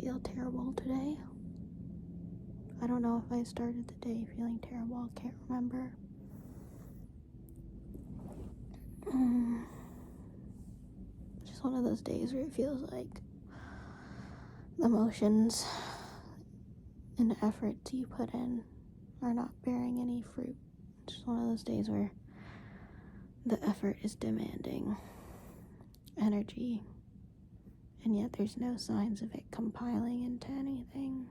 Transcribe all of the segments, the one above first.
feel terrible today. I don't know if I started the day feeling terrible. I can't remember. Just one of those days where it feels like the emotions and the efforts you put in are not bearing any fruit. Just one of those days where the effort is demanding energy, and yet there's no signs of it compiling into anything.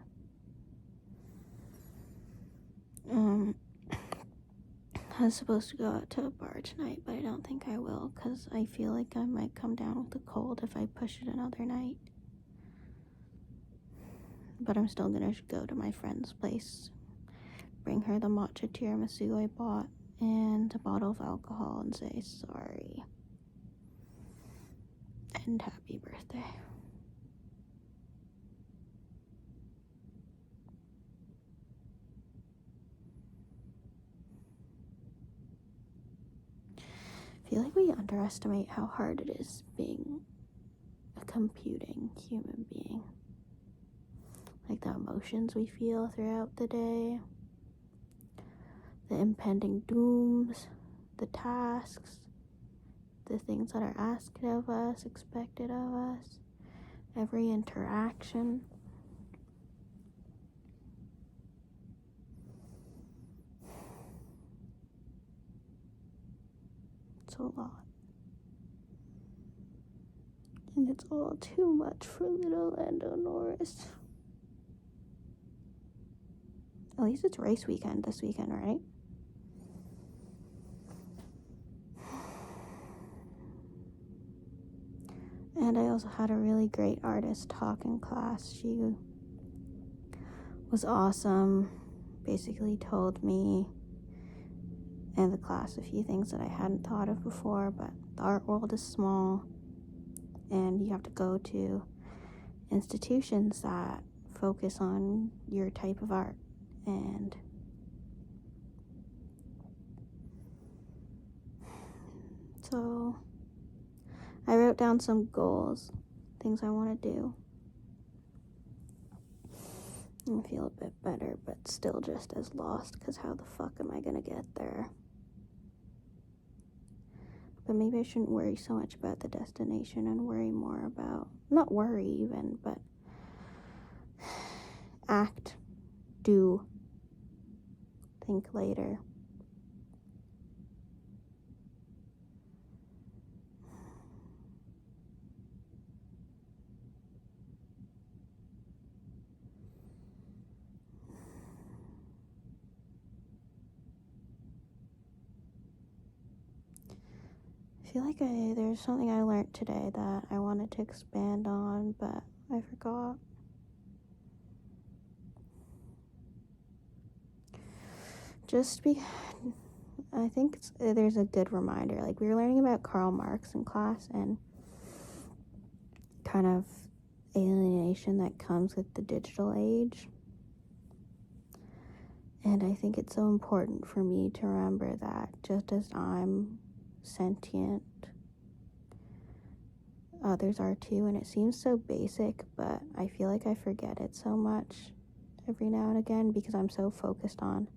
I was supposed to go out to a bar tonight, but I don't think I will, because I feel like I might come down with a cold if I push it another night. But I'm still gonna go to my friend's place, bring her the matcha tiramisu I bought, and a bottle of alcohol, and say sorry. And happy birthday. I feel like we underestimate how hard it is being a computing human being. Like the emotions we feel throughout the day, the impending dooms, the tasks, the things that are asked of us, expected of us, every interaction. It's a lot. And it's all too much for little Lando Norris. At least it's race weekend this weekend, right? And I also had a really great artist talk in class. She was awesome. Basically told me and the class a few things that I hadn't thought of before, but the art world is small, and you have to go to institutions that focus on your type of art. And so I wrote down some goals, things I want to do. I feel a bit better, but still just as lost, because how the fuck am I gonna get there? But maybe I shouldn't worry so much about the destination and worry more about, not worry even, but act, do, think later. I feel like there's something I learned today that I wanted to expand on, but I forgot. I think there's a good reminder. Like, we were learning about Karl Marx in class and kind of alienation that comes with the digital age. And I think it's so important for me to remember that just as I'm sentient, others are too. And it seems so basic, but I feel like I forget it so much every now and again because I'm so focused on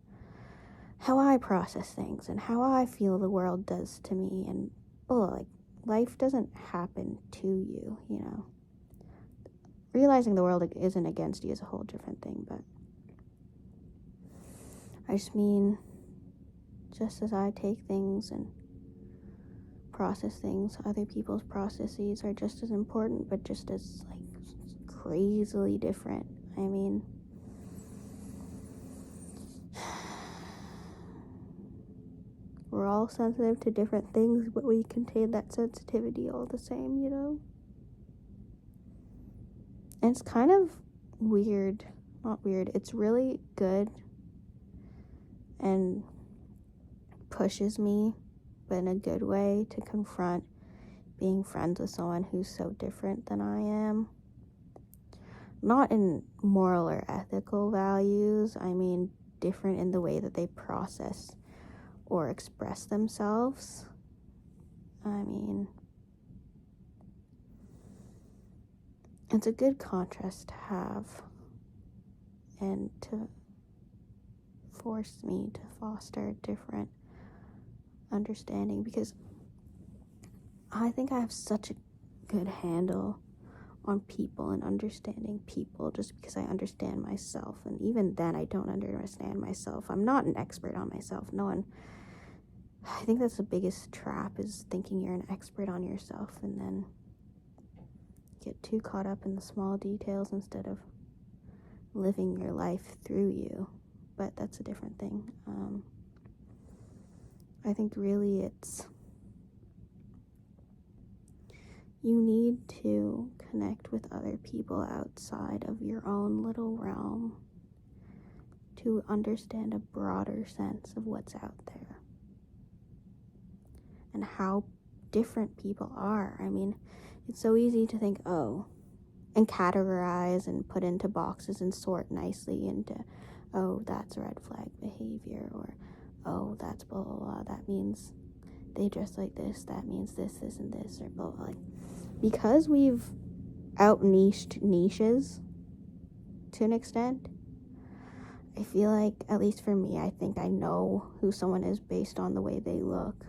how I process things and how I feel the world does to me. And like, life doesn't happen to you, you know. Realizing the world isn't against you is a whole different thing, but I just mean, just as I take things and process things, other people's processes are just as important, but just as, like, crazily different. I mean, we're all sensitive to different things, but we contain that sensitivity all the same, you know? And it's kind of weird. Not weird. It's really good and pushes me, but in a good way, to confront being friends with someone who's so different than I am. Not in moral or ethical values. I mean, different in the way that they process or express themselves. I mean, it's a good contrast to have and to force me to foster a different understanding, because I think I have such a good handle on people and understanding people just because I understand myself. And even then, I don't understand myself. I'm not an expert on myself. No one. I think that's the biggest trap, is thinking you're an expert on yourself and then get too caught up in the small details instead of living your life through you. But that's a different thing. I think really it's, you need to connect with other people outside of your own little realm to understand a broader sense of what's out there and how different people are. I mean, it's so easy to think, oh, and categorize and put into boxes and sort nicely into, oh, that's red flag behavior, or oh, that's blah blah blah, that means they dress like this, that means this and this, or blah blah. Like, because we've out niched niches to an extent, I feel like, at least for me, I think I know who someone is based on the way they look,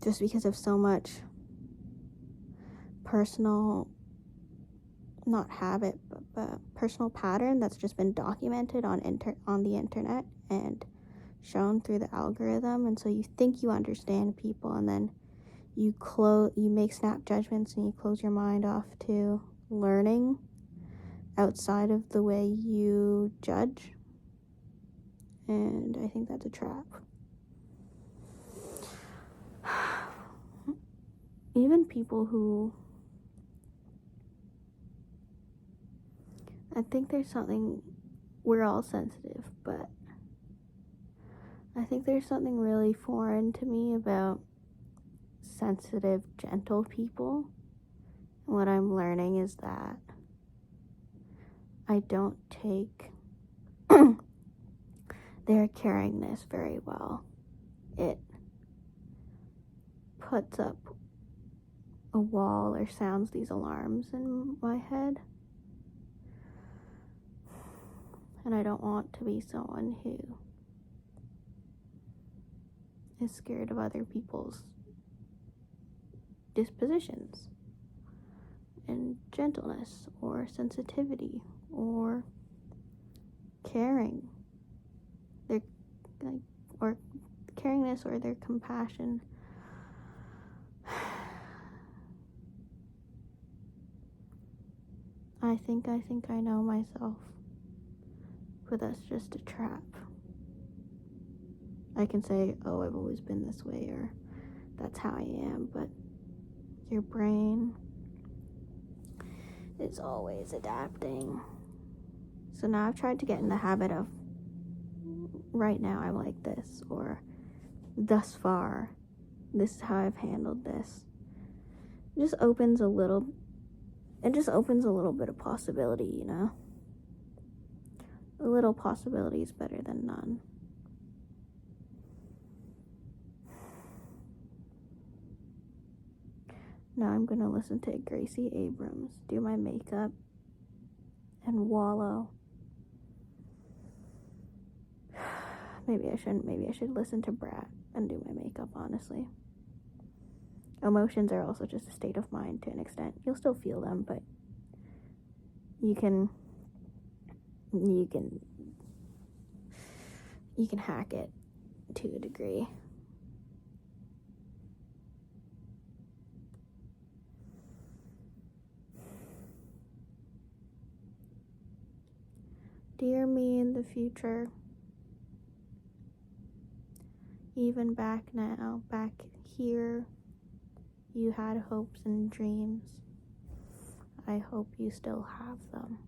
just because of so much personal, not habit, but personal pattern that's just been documented on the internet and shown through the algorithm. And so you think you understand people, and then you make snap judgments and you close your mind off to learning outside of the way you judge. And I think that's a trap. Even people who, I think there's something, we're all sensitive, but I think there's something really foreign to me about sensitive, gentle people. And what I'm learning is that I don't take their caringness very well. It puts up a wall or sounds these alarms in my head. And I don't want to be someone who is scared of other people's dispositions and gentleness or sensitivity or caring, or caringness or their compassion. I think I know myself, but that's just a trap. I can say, oh, I've always been this way, or that's how I am, but your brain is always adapting. So now I've tried to get in the habit of, right now I'm like this, or thus far, this is how I've handled this. It just opens a little bit of possibility, you know? A little possibility is better than none. Now I'm going to listen to Gracie Abrams, do my makeup, and wallow. Maybe I shouldn't. Maybe I should listen to Brat and do my makeup, honestly. Emotions are also just a state of mind to an extent. You'll still feel them, but you can hack it to a degree. Dear me in the future, even back now, back here, you had hopes and dreams. I hope you still have them.